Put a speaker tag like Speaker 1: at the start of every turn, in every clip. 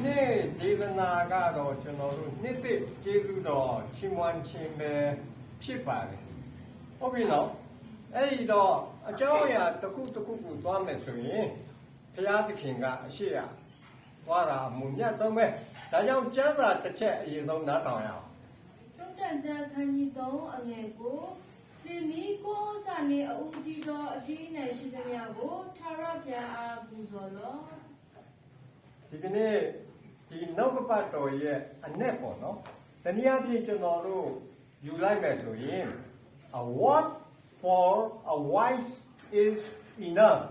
Speaker 1: နေ့ဒေသနာကတော့ကျွန်တော်တို့နှစ်သိကျေးဇူးတော်ချီးမွမ်းခြင်းပဲဖြစ်ပါတယ်ဟုတ်ပြီနော်အဲ့ဒီတော့အကြောင်းအရာတစ်ခုကိုသွားမယ်ဆိုရင်ဘုရားသခင်ကအရှိရသွားတာအမှုမြတ်ဆုံးပဲဒါကြောင့်ကျမ်းစာတစ်ချက်အရင်ဆုံးနားထောင်ရအောင်
Speaker 2: တုတ်တန်ချာခန်းကြီး3အငယ်ကိုဒီနီကိုစာနေအူတီတော်အတိနဲ့ရှိသမျှကိုထာဝရဘုရားအားပူဇော်လော
Speaker 1: ဒီကနေ့ဒီနောက်ကပတ်တော်ရဲ့အ내ပေါ့နော်တနည်းအားဖြင့်ကျွန်တော်တို့ယူလိုက်မယ်ဆိုရင် a word for a wise is enough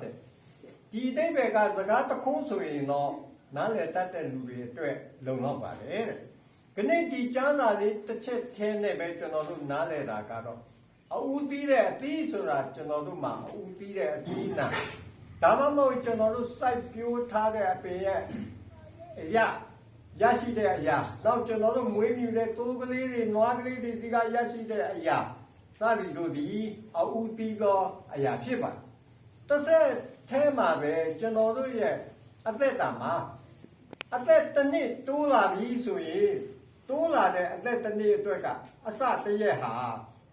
Speaker 1: ဒီအဓိပ္ပာယ်ကစကားတစ်ခုဆိုရင်တော့နားလည်တတ်တဲ့လူတွေအတွက်လုံလောက်ပါတယ်တဲ့ခဏဒီကျမ်းစာလေးတစ်ချက်ထဲနဲ့ပဲကျွန်တော်တို့နားလည်တာကတော့အူသီးတဲ့အသီးဆိုတာကျွန်တော်တို့မှာအူသီးတဲ့အသီးနာဒါမှမဟုတ်ကျွန်တော်တို့စိုက်ပျိုးထားတဲ့အပင်ရဲ့အရာရရှိတဲ့အရာတော့ကျွန်တော်တို့မွေးမြူတဲ့တိုးကလေးတွေနွားကလေးတွေဒီကရရှိတဲ့အရာစသည်တို့ဒီအူသီးသောအရာဖြစ်ပါတယ်တစ်ဆက်ထဲမှာပဲကျွန်တော်တို့ရဲ့အသက်တာမှာအသက်တစ်နှစ်တိုးလာပြီဆိုရင်တိုးလာတဲ့အသက်တစ်နှစ်အတွက်ကအစတည့်ရက်ဟာ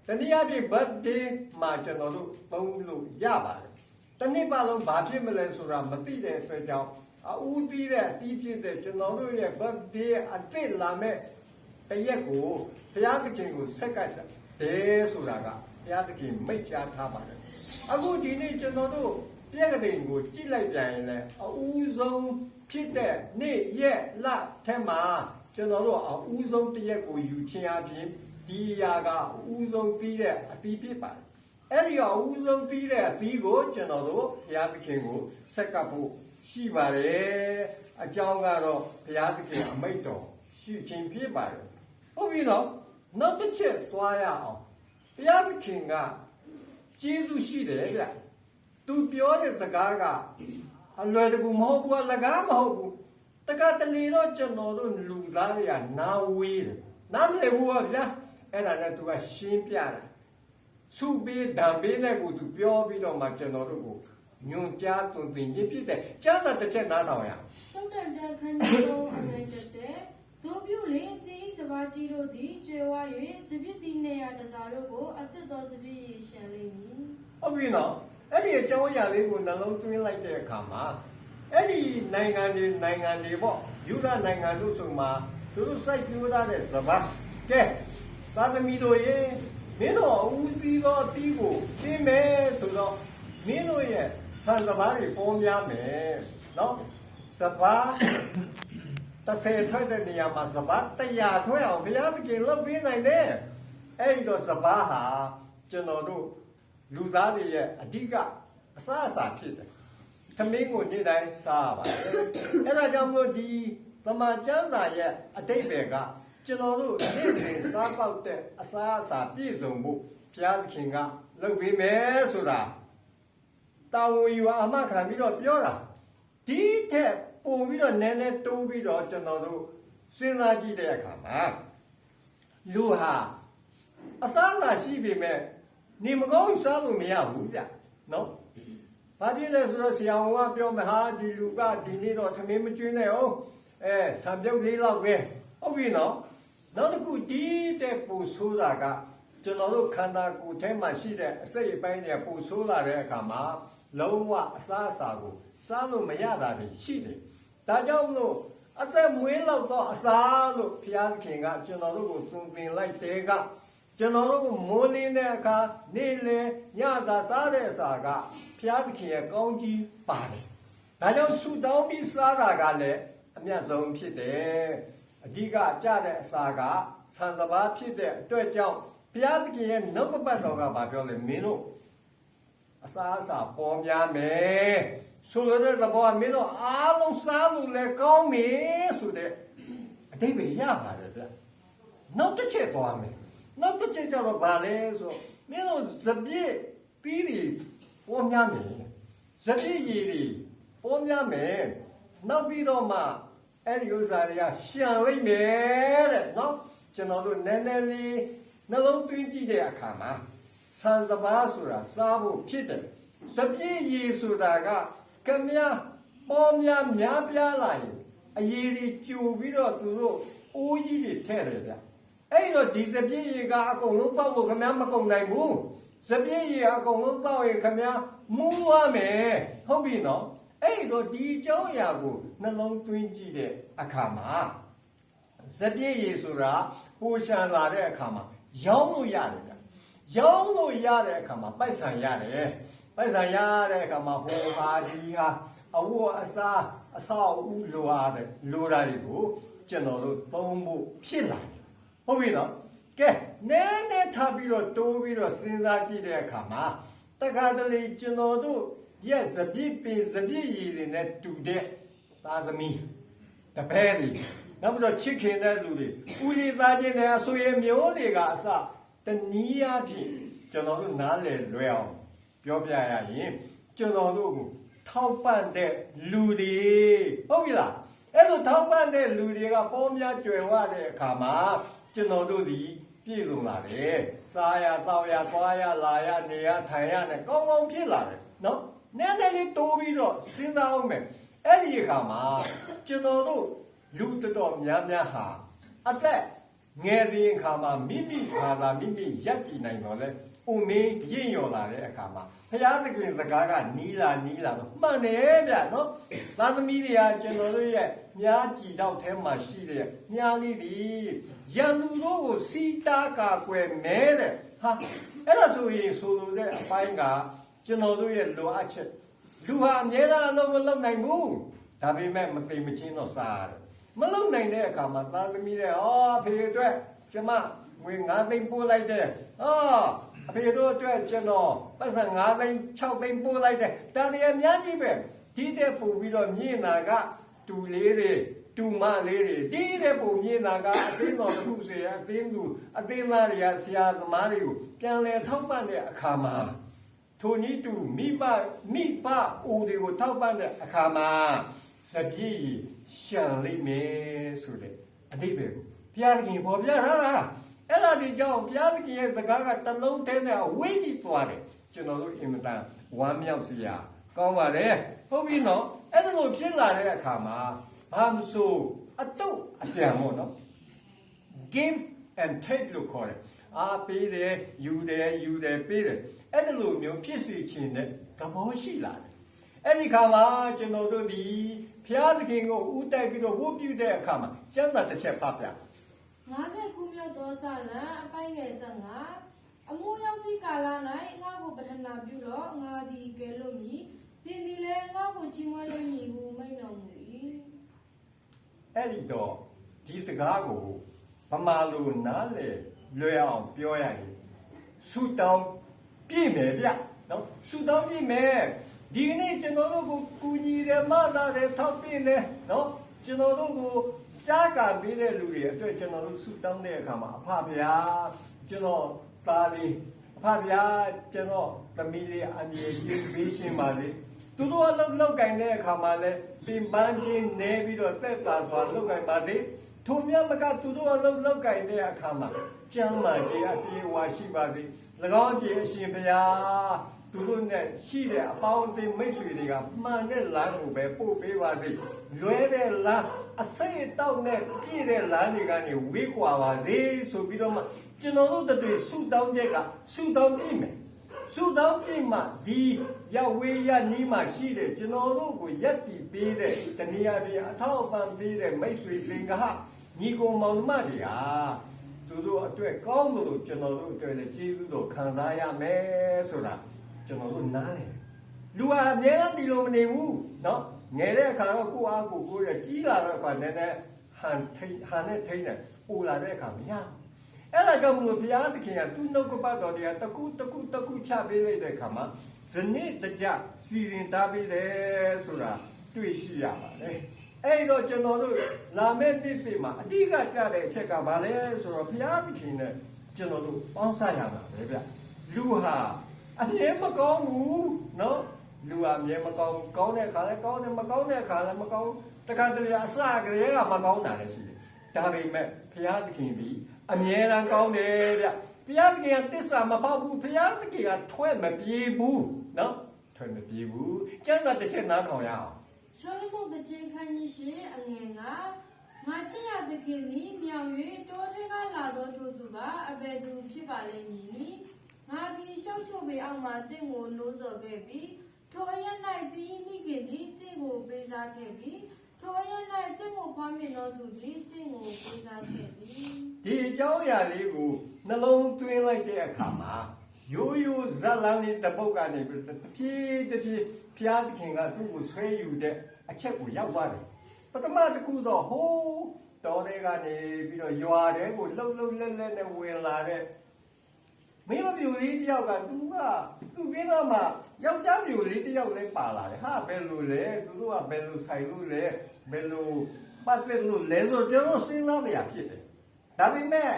Speaker 1: တနည်းအားဖြင့် birthday မှာကျွန်တော်တို့သုံးလို့ရပါတယ်တစ်နှစ်ပတ်လုံးဘာဖြစ်မလဲဆိုတာမသိတဲ့အတွက်ကြောင့်အူးပြီးတဲ့အတီးဖြစ်တဲ့ကျွန်တော်တို့ရဲ့ birthday အသက်လာမဲ့တရက်ကိုဘုရားသခင်ကိုဆက်ကပ်တယ်ဆိုတာကဘုရားသခင်မိတ်ကြားထားပါတယ်အခုဒီနေ့ကျွန်တော်တို့ပြည့်ကတိန်ကိုကြည့်လိုက်ပြန်ရင်လည်းအဦးဆုံးဖြစ်တဲ့နေ့ရက်လထဲမှာကျွန်တော်တို့အဦးဆုံးတရက်ကိုယူခြင်းအပြင်ဒီအရာကအဦးဆုံးပြီးတဲ့အတီးဖြစ်ပါတယ်အဲ့ဒီအဦးဆုံးပြီးတဲ့အတီးကိုကျွန်တော်တို့ဘုရားသခင်ကိုဆက်ကပ်ဖို့ရှိပါတယ်အကြောင်းကတော့ဘုရားသခင်အမိန့်တော်ရှိခြင်းဖြစ်ပါတယ်ဟုတ်ပြီနော်နောက်တစ်ချက်သွားရအောင်ဘုရားသခင်ကကျေးဇူးရှိတယ်ဗျသူပြောတဲ့စကားကအလွယ်တကူမဟုတ်ဘူးလကားမဟုတ်ဘူးတကတလေတော့ကျွန်တော်တို့လူသားတွေကနာဝေးတယ်နားမလည်ဘူးဗျာအဲ့ဒါနဲ့သူကရှင်းပြတာစုပေးဓာပေးနဲ့ကိုသူပြောပြီးတော့မှကျွန်တော်တို့ကိုညွန်ကြားသွန်သင်ခြင်းဖြစ်တဲ့ကျမ်းစာတစ်ချက်နားထောင်ရအောင်
Speaker 2: တုတ်တန်ချာခန်းကြီး3အငယ်30တို့ပြုလေသင်စပါးကြီးတို့သည်ကျွယ်ဝ၍စပစ်သည်နေရာတစားတို့ကိုအသက်တော်စပစ်ရရှံလိမ့်မည်
Speaker 1: ဟုတ်ပြီနော်အဲ့ဒီအကြောင်းအရာလေးကိုနှလုံးသွင်းလိုက်တဲ့အခါမှာအဲ့ဒီနိုင်ငံတွေပေါ့ယူရနိုင်ငံတို့ဆိုမှသူတို့စိုက်ပျိုးထားတဲ့စပါးကဲသာသမီတို့ရေမင်းတို့အဦးစီးသောအတီးကိုသင်မယ်ဆိုတော့မင်းတို့ရဲ့ဆန်စပါးတွေပေါ်များမယ်နော်စပါး30ထွက်တဲ့နေရာမှာစပါး100ထွက်အောင်ဘုရားသခင်လုပ်ပေးနိုင်တယ်အဲ့ဒီတော့စပါးဟာကျွန်တော်တို့လူသားတွေရဲ့အဓိကအစားအစာဖြစ်တယ်။သမင်းကိုနေ့တိုင်းစားရပါတယ်။အဲဒါကြောင့်မို့ဒီသမကျမ်းစာရဲ့အတိတ်ပဲကကျွန်တော်တို့နေ့စဉ်စားပေါက်တဲ့အစားအစာပြည့်စုံဖို့ဘုရားသခင်ကလုပ်ပေးမယ်ဆိုတာတာဝန်ယူအမှတ်ခံပြီးတော့ပြောတာဒီထက်ပိုပြီးတော့နည်းနည်းတိုးပြီးတော့ကျွန်တော်တို့စဉ်းစားကြည့်တဲ့အခါမှာလူဟာအစားအစာရှိပေမဲ့နေမကောင်းစားလို့မရဘူးဗျနော်ဘာဖြစ်လဲဆိုတော့ဆရာဝန်ကပြောမယ်ဟာဒီလူကဒီနေ့တော့သမင်းမကျွေးနဲ့အောင်ဆံပြုတ်လေးလောက်ပဲဟုတ်ပြီနော်နောက်တစ်ခုဒီတဲ့ပူဆိုးတာကကျွန်တော်တို့ခန္ဓာကိုယ်ထဲမှာရှိတဲ့အစိတ်အပိုင်းတွေပူဆိုးလာတဲ့အခါမှာလုံးဝအစားအစာကိုစားလို့မရတာတွေရှိတယ်ဒါကြောင့်မလို့အသက်မွေးလောက်တော့အစာလို့ဘုရားခင်ကကျွန်တော်တို့ကိုသွန်သင်လိုက်တဲ့ကကျွန်တော်တို့မိုးလင်းတဲ့အခါနေ့လယ်ညသာစားတဲ့အစာကဘုရားသခင်ရဲ့ကောင်းကြီးပါတယ်။ဒါကြောင့်ဆုတောင်းပြီးစားတာကလည်းအမြတ်ဆုံးဖြစ်တယ်။အဓိကကြတဲ့အစာကဆန်စပါးဖြစ်တဲ့အတွက်ကြောင့်ဘုရားသခင်ရဲ့နှုတ်ကပတ်တော်ကပြောလေမင်းတို့အစာပေါ်များမယ်။ဆိုတဲ့သဘောကမင်းတို့အားလုံးစားလို့လည်းကောင်းမယ်ဆိုတဲ့အဓိပ္ပာယ်ရပါတယ်ဗျ။နောက်တစ်ချက်သွားမယ်။နောက်တစ်ချက်ကျတော့ဗာလဲဆိုမင်းတို့စပြည့်ပြီးပြီးပေါ်များမယ်စပြည့်ရည်ပြီးပေါ်များမယ်နောက်ပြီးတော့မှအဲ့ဒီဥစ္စာတွေကရှံလိုက်မယ်တဲ့နော်ကျွန်တော်တို့နည်းနည်းလေးနှလုံးသွင်းကြည့်တဲ့အခါမှာဆန်စပါးဆိုတာစားဖို့ဖြစ်တယ်စပြည့်ရည်ဆိုတာကကမြပေါ်များများပြားလာရင် အရေးကြီးကြိုပြီးတော့သူတို့အိုးကြီးတွေထည့်တယ်ဗျအဲ့တော့ဒီစပြည့်ရေကအကုန်လုံးတောက်လို့ခင်ဗျားမကုန်နိုင်ဘူးစပြည့်ရေအကုန်လုံးတောက်ရင်ခင်ဗျားမူးသွားမယ်ဟုတ်ပြီနော်အဲ့တော့ဒီအကြောင်းအရာကိုနှလုံးသွင်းကြည့်တဲ့အခါမှာစပြည့်ရေဆိုတာပိုရှန်လာတဲ့အခါမှာရောင်းလို့ရတယ်ဗျရောင်းလို့ရတဲ့အခါမှာပိုက်ဆံရတယ်ပိုက်ဆံရတဲ့အခါမှာဟိုဟာဒီဟာအဝတ်အစားအဆောက်အဦလိုရတယ်လိုတာတွေကိုကျွန်တော်တို့သုံးဖို့ဖြစ်လာတယ်ဟုတ်ပြီနော်ကဲနည်းနည်းထားပြီးတော့တိုးပြီးတော့စဉ်းစားကြည့်တဲ့အခါမှာတခါတလေကျွန်တော်တို့ရဲ့စပြည့်ပင်စပြည့်ရည်တွေနဲ့တူတဲ့သာသမီတပည့်တွေနောက်ပြီးတော့ချစ်ခင်တဲ့လူတွေဦးရည်သားချင်းတွေအဆွေမျိုးတွေကအစတနည်းအားဖြင့်ကျွန်တော်တို့နားလည်လွယ်အောင်ပြောပြရရင်ကျွန်တော်တို့ကိုထောက်ပံ့တဲ့လူတွေဟုတ်ပြီလားအဲ့လိုထောက်ပံ့တဲ့လူတွေကပေါများကြွယ်ဝတဲ့အခါမှာကျွန်တော်တို့ဒီပြည့်စုံလာတယ်စားရတောက်ရသွားရလာရနေရထိုင်ရနဲ့ကောင်းကောင်းဖြစ်လာတယ်နော်နည်းနည်းလေးတိုးပြီးတော့စဉ်းစားအောင်မယ်အဲ့ဒီအခါမှာကျွန်တော်တို့လူတော်များများဟာအသက်ငယ်စဉ်အခါမှာမိမိဘာသာမိမိရပ်တည်နိုင်တော့လဲဥမင်းရင့်ရော်လာတဲ့အခါမှာဘုရားသခင်စကားကနီးလာတော့မှန်တယ်ဗျနော်သာသမီတွေကကျွန်တော်တို့ရဲ့မြားကြည်တော့ထဲမှာရှိတဲ့မြားလေးတွေရန်သူတို့ကိုစီတာကာကွယ်မဲတဲ့ဟာအဲ့ဒါဆိုရင်ဆိုလိုတဲ့အပိုင်းကကျွန်တော်တို့ရဲ့လိုအပ်ချက်လူဟာအများအားလုံးမလုပ်နိုင်ဘူးဒါပေမဲ့မသိမချင်းတော့စားတယ်မလုပ်နိုင်တဲ့အခါမှာသာသမီတွေဖေအတွက်ကျွန်မငွေ9သိန်းပို့လိုက်တယ်အဖေတို့အတွက်ကျွန်တော်ပတ်စံ9သိန်း6သိန်းပို့လိုက်တယ်ဒါတွေအများကြီးပဲဒီတဲ့ပို့ပြီးတော့မြင်တာကတူလေးတွေတူမလေးတွေဒီတဲ့ပို့မြင်တာကအသိတော်တစ်ခုစီရအသိသူအသိသားတွေကဆရာသမားတွေကိုပြန်လဲထောက်ပံ့တဲ့အခါမှာထိုနည်းတူမိဘဦးတွေကိုထောက်ပံ့တဲ့အခါမှာစပြည့်ရှံလိမ့်မယ်ဆိုတဲ့အတိတ်ပဲဘုရားခင်ပေါ်ပြထားတာအဲ့ဒါဒီကြောင့်ဘုရားသခင်ရဲ့စကားကတလုံးတည်းနဲ့အဝေးကြီးသွားတယ်ကျွန်တော်တို့အင်မတန်ဝမ်းမြောက်စရာကောင်းပါတယ်ဟုတ်ပြီနော်အဲ့ဒါလိုဖြစ်လာတဲ့အခါမှာဘာမဆိုအတုတ်အပြန်မို့နော် give and take လို့ခေါ်တယ်ပေးတယ်ယူတယ်ပေးတယ်အဲ့ဒါလိုမျိုးဖြစ်စီခြင်းနဲ့သဘောရှိလာတယ်အဲ့ဒီခါမှာကျွန်တော်တို့ဒီဘုရားသခင်ကိုဥတိုက်ပြီးတော့ဝတ်ပြုတဲ့အခါမှာကျမ်းစာတစ်ချက်ဖတ်ပြ
Speaker 2: 59မြောက်သောစာလံအပိုင်းငယ်15အမှုရောက်သည့်ကာလ၌ငါ့ကိုပထနာပြုလော့ငါသည်ကဲလို့မည်သင်သည်လည်းငါ့ကိုချီးမွမ်းလိမ့်မည်ဟုမိန့်တော်မူ၏
Speaker 1: အဲ့ဒီတော့ဒီစကားကိုဗမာလူနားလေလွယ်အောင်ပြောရရင်ဆူတောင်းပြည့်မယ်ဗျနော်ဆူတောင်းပြည့်မယ်ဒီနေ့ကျွန်တော်တို့ကိုကူညီတယ်မလာတယ်ထောက်ပြတယ်နော်ကျွန်တော်တို့ကိုကြားကာပေးတဲ့လူတွေအတွက်ကျွန်တော်တို့ဆူတောင်းတဲ့အခါမှာအဖဗျာကျွန်တော်သားလေးအဖဗျာကျွန်တော်သမီးလေးအန်ဒီယေပေးရှင်ပါလေသူတို့အလုပ်လုပ်ကင်တဲ့အခါမှာလဲပင်ပန်းချင်းနေပြီးတော့တက်တာစွာလုပ်ကင်ပါလေထိုမြတ်မကသူတို့အလုပ်လုပ်ကင်တဲ့အခါမှာကျမ်းမာခြင်းအပြေဝါရှိပါစေ၎င်းကြည်အရှင်ဘုရားသူတို့နဲ့ရှိတဲ့အပေါင်းအသင်းမိတ်ဆွေတွေကမှန်တဲ့လမ်းကိုပဲပို့ပေးပါစေလွဲတဲ့လမ်းအစိတ်အတောက်နဲ့ပြည့်တဲ့လမ်းတွေကနေဝေးကွာပါစေဆိုပြီးတော့မှကျွန်တော်တို့တွေဆုတောင်းချက်ကဆုတောင်းပြီးမယ်ဆုတောင်းပြီးမှဒီရောက်ဝေးရနီးမှရှိတဲ့ကျွန်တော်တို့ကိုယက်တည်ပေးတဲ့တနည်းအားဖြင့်အထောက်အပံ့ပေးတဲ့မိတ်ဆွေသင်္ကာညီကိုမောင်နှမတွေဟာသူတို့အတွက်ကောင်းလို့ကျွန်တော်တို့အတွက်လည်းကျေးဇူးတော်ခံစားရမယ်ဆိုတာကျွန်တော်တို့နားလည်လူဟာအများကြီးဒီလိုမနေဘူးเนาะငယ်တဲ့အခါတော့ကိုအားကိုရကြီးလာတော့အခါနည်းနည်းဟန်နဲ့ထိနေပူလာတဲ့အခါမရအဲ့ဒါကြောင့်မလို့ဘုရားသခင်ကသူ့နှုတ်ကပတ်တော်တွေကတကူချပေးလိုက်တဲ့အခါမှာဇနိတကြစီရင်သားပေးတယ်ဆိုတာတွေ့ရှိရပါတယ်အဲ့တော့ကျွန်တော်တို့လာမယ့်နေ့တွေမှာအဓိကကြတဲ့အချက်ကဘာလဲဆိုတော့ဘုရားသခင်နဲ့ကျွန်တော်တို့ပေါင်းစပ်ရမှာပဲဗျလူဟာအမြဲမကောင်းဘူးเนาะလူဟာအမြဲမကောင်းကောင်းတဲ့အခါလည်းကောင်းတယ်မကောင်းတဲ့အခါလည်းမကောင်းတခါတလေအစကလေးကမကောင်းတာလည်းရှိတယ်ဒါပေမဲ့ဘုရားသခင်ဒီအမြဲတမ်းကောင်းတယ်ဗျဘုရားသခင်ကတစ္ဆာမပေါက်ဘူးဘုရားသခင်ကထွက်မပြေးဘူးเนาะထွက်မပြေးဘူးကျမ်းစာတစ်ချက်နားထောင်ရအောင်
Speaker 2: ရှောလမုတ်တချင်းခန်းကြီးရှိအငယ်ကငါချစ်ရသခင်သည်မြောင်၍တောထဲကလာသောထိုသူကအဘယ်သူဖြစ်ပါလိမ့်မည်နည်းငါသည်ရှောက်ချုပ်ပေအောက်မှတင့်ကိုနှိုးဆော်ခဲ့ပြီးထိုအရ၌သည်မိခင်သည်တင့်ကိုပေးစားခဲ့ပြီးထိုအရ၌တင့်ကိုဖွားမြင်သောသူသည်တင့်ကိုပေးစားခဲ့ပြီး
Speaker 1: ဒီအကြောင်းအရာလေးကိုနှလုံးသွင်းလိုက်တဲ့အခါမှာရိုးရိုးဇလန်းလေးတစ်ပုဒ်ကနေပြီးတဖြည်းတဖြည်းဖျားသခင်ကသူ့ကိုဆွဲယူတဲ့အချက်ကိုရောက်သွားတယ်ပထမတစ်ခုတော့ဟိုးတော်တွေကနေပြီးတော့ရွာတဲကိုလှုပ်လှုပ်လက်လက်နဲ့ဝင်လာတဲ့မင်းမပြူလေးတယောက်ကသူ့ဘေးကမှယောက်ျားပြူလေးတယောက်လည်းပါလာတယ်ဟာဘယ်လိုလဲသူတို့ကဘယ်လိုဆိုင်လို့လဲဘယ်လိုပတ်သက်လို့လဲဆိုတော့စဉ်းစားရဖြစ်တယ်ဒါပေမဲ့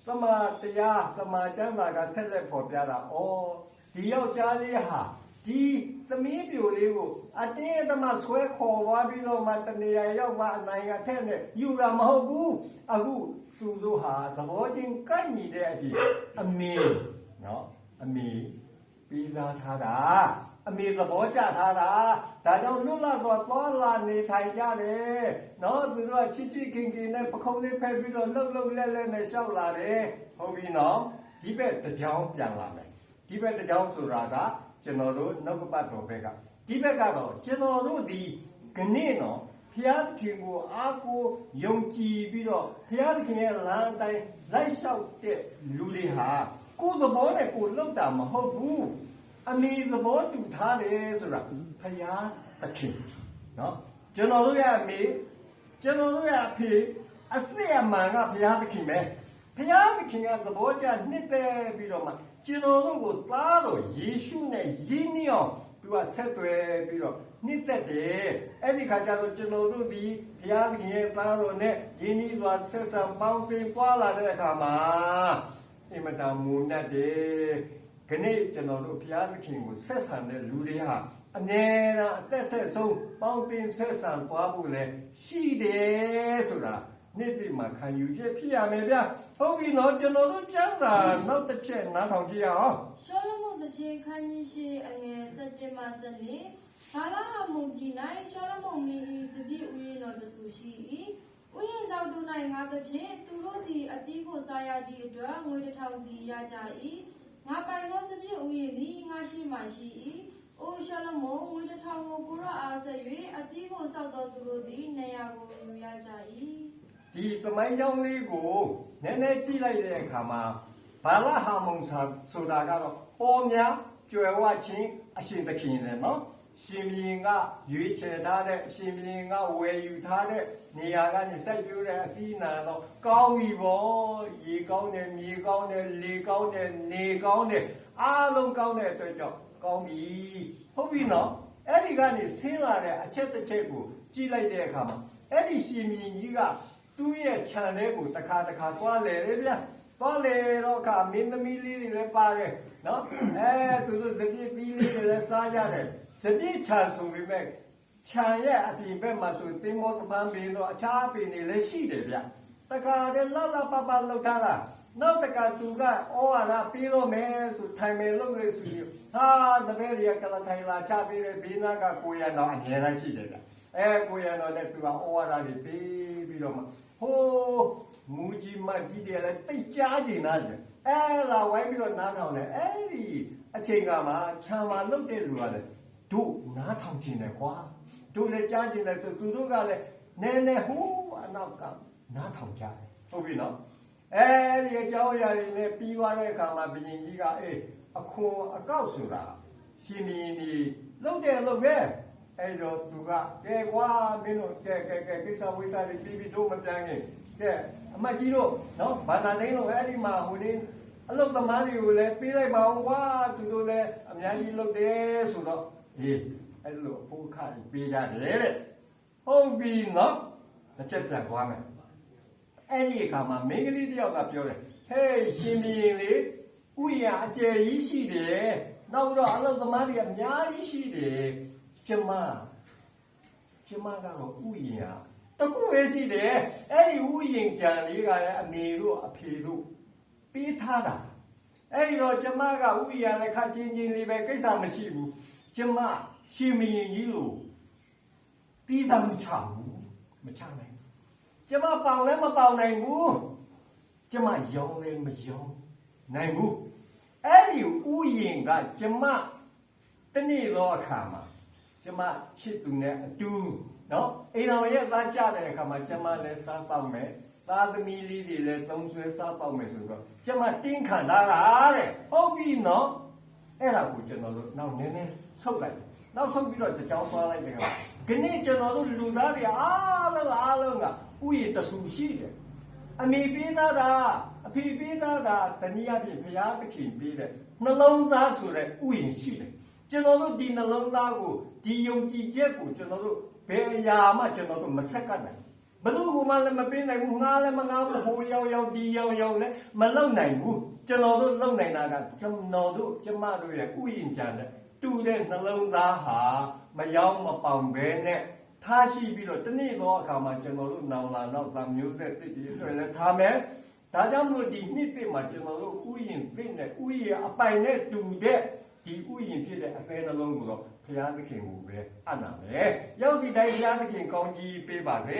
Speaker 1: သမာတရားသမာကျမ်းစာကဆက်လက်ပေါ်ပြတာဩဒီယောက်ျားလေးဟာဒီသမီးပြိုလေးကိုအတင်းအဓမ္မဆွဲခေါ်သွားပြီးတော့မှတနေရာရောက်မှအနိုင်ရထက်နဲ့ယူတာမဟုတ်ဘူးအခုသူတို့ဟာသဘောချင်းကိုက်ညီတဲ့အဖြစ်အမေနော်အမေပြီးစားထားတာအမေသဘောကျထားတာဒါကြောင့်လွတ်လပ်စွာသွားလာနေထိုင်ကြတယ်နော်သူတို့ကချစ်ချစ်ခင်ခင်နဲ့ပခုံးလေးဖက်ပြီးတော့လှုပ်လှုပ်လဲလဲနဲ့ရှောက်လာတယ်ဟုတ်ပြီနော်ဒီဘက်တစ်ကြောင်းပြန်လာမယ်ဒီဘက်တစ်ကြောင်းဆိုတာကကျွန်တော်တို့နောက်ကပတ်တော်ဘက်ကဒီဘက်ကတော့ကျွန်တော်တို့ဒီကနေ့နော်ဖျားသခင်ကိုအားကိုယုံကြည်ပြီးတော့ဖျားသခင်ရဲ့လမ်းအတိုင်းလိုက်လျှောက်တဲ့လူတွေဟာကိုယ်သဘောနဲ့ကိုယ်လှုပ်တာမဟုတ်ဘူးအမေသဘောတူထားတယ်ဆိုတာဖျားသခင်နော်ကျွန်တော်တို့ရဲ့အမေကျွန်တော်တို့ရဲ့အဖေအစစ်အမှန်ကဖျားသခင်ပဲဖျားသခင်ကသဘောကျနှစ်သက်ပြီးတော့မှကျွန်တော်တို့ကိုသားတော်ယေရှုနဲ့ယဉ်နှီးအောင်သူကဆက်သွယ်ပြီးတော့နှစ်သက်တယ်အဲ့ဒီခါကျတော့ကျွန်တော်တို့ဒီဘုရားခင်ရဲ့သားတော်နဲ့ယဉ်နှီးစွာဆက်ဆံပေါင်းတင်ပွားလာတဲ့အခါမှာအင်မတန်မူနတ်တယ်ခဏကျွန်တော်တို့ဘုရားသခင်ကိုဆက်ဆံတဲ့လူတွေဟာအမြဲတမ်းအသက်သက်ဆုံးပေါင်းတင်ဆက်ဆံသွားဖို့လဲရှိတယ်ဆိုတာနေ့ဒီမှာခံယူချက်ဖြစ်ရမယ်ဗျဟုတ်ပြီနော်ကျွန်တော်တို့ကျမ်းစာနောက်တစ်ချက်နားထောင်ကြည့်ရအောင်
Speaker 2: ရှောလမုတ်တချင်းခန်းကြီးရှိအငယ်7မှ7ဘာလာမုန်ကြီး၌ရှောလမုန်မင်း၏စပြည့်ဥယျာဉ်တော်တဆူရှိ၏ဥယျာဉ်ဆောင်တို့၌ငါသဖြင့်သူတို့သည်အတီးကိုစားရသည့်အတွက်ငွေ1000စီရကြ၏ငါပိုင်သောစပြည့်ဥယျာဉ်သည်ငါရှိမှရှိ၏အိုရှောလမုန်ငွေ1000ကိုကိုရအားဆက်၍အတီးကိုစောက်သောသူတို့သည်နေရာကိုယူရကြ၏
Speaker 1: ဒီသမိုင်းကြောင်းလေးကိုနည်းနည်းကြည့်လိုက်တဲ့အခါမှာဘာလဟာမုံဆိုတာကတော့ပေါ်များကြွယ်ဝခြင်းအရှင်သခင်နဲ့နော်ရှင်ဘုရင်ကရွေးချယ်ထားတဲ့ရှင်ဘုရင်ကဝယ်ယူထားတဲ့နေရာကနေစိုက်ပျိုးတဲ့အသီးနှံတော့ကောင်းပြီပေါ့ရေကောင်းတယ်မြေကောင်းတယ်လေကောင်းတယ်နေကောင်းတယ်အားလုံးကောင်းတဲ့အတွက်ကြောင့်ကောင်းပြီဟုတ်ပြီနော်အဲ့ဒီကနေဆင်းလာတဲ့အချက်တစ်ချက်ကိုကြည့်လိုက်တဲ့အခါမှာအဲ့ဒီရှင်ဘုရင်ကြီးကသူ့ရဲ့ခြံထဲကိုတစ်ခါသွားလေလေဗျာသွားလေတော့ခါမင်းသမီးလေးတွေလည်းပါတယ်နော်သူတို့စပြည့်ပြီးလေးတွေလည်းစားကြတယ်စပြည့်ခြံဆိုပေမဲ့ခြံရဲ့အပြင်ဘက်မှာဆိုသင်္ဘောသပန်းပင်တော့အခြားပင်တွေလည်းရှိတယ်ဗျတခါတည်းလှလှပပလောက်ထားတာနောက်တခါသူကဩဝါဒပြီးတော့မယ်ဆိုထိုင်မယ်လို့လေဆိုပြီးဟာတပည့်တွေကလထိုင်လာချပြီးတဲ့ဘေးနာကကိုရံတော်အမြဲတမ်းရှိတယ်ဗျကိုရံတော်နဲ့သူကဩဝါဒတွေပြီးတော့မှဟိုးမူကြီးမကြီးတယ်လည်းတိတ်ကြားကျင်လာတယ်လာဝိုင်းပြီးတော့နားထောင်တယ်အဲ့ဒီအချိန်ကမှခြံမှာလုတ်တဲ့လူကလည်းတို့နားထောင်ကျင်တယ်ကွာတို့လည်းကြားကျင်တယ်ဆိုသူတို့ကလည်းနည်းနည်းဟိုးအနောက်ကနားထောင်ကြတယ်ဟုတ်ပြီနော်အဲ့ဒီအကြောင်းအရာတွေနဲ့ပြီးသွားတဲ့အခါမှာဘုရင်ကြီးကအခွန်အကောက်ဆိုတာရှင်ဘုရင်ကြီးလုတ်တယ်လို့ပဲအဲ့တော့သူကကဲကွာမင်းတို့ကဲကိစ္စဝိစာတွေပြီးတို့မပြန်ခင်ကဲအမကြီးတို့နော်ဘာသာတိုင်းလို့အဲ့ဒီမှာဟိုနေအလုတ်သမားတွေကိုလည်းပေးလိုက်ပါအောင်ကွာသူတို့လည်းအများကြီးလုပ်တယ်ဆိုတော့အဲ့လိုအဖို့ခါပေးကြတယ်တဲ့ဟုတ်ပြီနော်တစ်ချက်ပြန်သွားမယ်အဲ့ဒီအခါမှာမိန်းကလေးတယောက်ကပြောတယ်ဟေးရှင်ဘီရင်လေဥယျာအကျယ်ကြီးရှိတယ်နောက်တော့အလုတ်သမားတွေအများကြီးရှိတယ်ကျမကတော့ဥယျာတကူပဲရှိတယ်အဲ့ဒီဥယျာကြံလေးကလည်းအမေတို့အဖေတို့ပေးထားတာအဲ့ဒီတော့ကျမကဥယျာလည်းခက်ချင်းချင်းလေးပဲကိစ္စမရှိဘူးကျမရှင်မရင်ကြီးလို့ တီးစားမချဘူးမချနိုင်ကျမပေါင်လည်းမပေါင်နိုင်ဘူးကျမယောင်းလည်းမယောင်းနိုင်ဘူးအဲ့ဒီဥယျင်ကကျမတနေ့သောအခါမှာကျမချစ်သူနဲ့အတူနော်အိမ်တော်ရဲ့သားကြတဲ့အခါမှာကျမလည်းစားပေါက်မယ်သားသမီးလေးတွေလည်းသုံးဆွဲစားပေါက်မယ်ဆိုတော့ကျမတင်းခံတာတဲ့ဟုတ်ပြီနော်အဲ့ဒါကိုကျွန်တော်တို့နောက်နည်းနည်းဆုတ်လိုက်နောက်ဆုံးပြီးတော့တကြောင်သွားလိုက်တယ်ဒီနေ့ကျွန်တော်တို့လူသားတွေအားလုံးကဥယျာဉ်တဆူရှိတယ်အမေပေးသားတာအဖေပေးသားတာတနည်းအားဖြင့်ဘုရားသခင်ပေးတဲ့နှလုံးသားဆိုတဲ့ဥယျာဉ်ရှိတယ်ကျွန်တော်တို့ဒီနှလုံးသားကိုဒီယုံကြည်ချက်ကိုကျွန်တော်တို့ဘယ်အရာမှကျွန်တော်တို့မဆက်ကပ်နိုင်ဘလို့ကမှလည်းမပေးနိုင်ဘူးငါလည်းမငါဘူးဟိုရောက်ဒီရောက်လည်းမလုံနိုင်ဘူးကျွန်တော်တို့လုံနိုင်တာကကျွန်တော်တို့ကျမတို့ရဲ့ဥယျာဉ်ကြံတဲ့တူတဲ့နှလုံးသားဟာမယောင်းမပေါင်ပဲနဲ့ထားရှိပြီးတော့တနေ့သောအခါမှာကျွန်တော်တို့နောင်လာနောက်သားမျိုးဆက်တစ်တွေအတွက်လည်းထားမယ်ဒါကြောင့်မလို့ဒီနှစ်တစ်မှာကျွန်တော်တို့ဥယျာဉ်တစ်နဲ့ဥယျာဉ်အပိုင်နဲ့တူတဲ့ဒီဥယျာဉ်ဖြစ်တဲ့အသေးနှလုံးကိုတော့ဘုရားသခင်ကိုပဲအပ်နာမယ်ရောက်စီတိုင်းဘုရားသခင်ကောင်းကြီးပေးပါစေ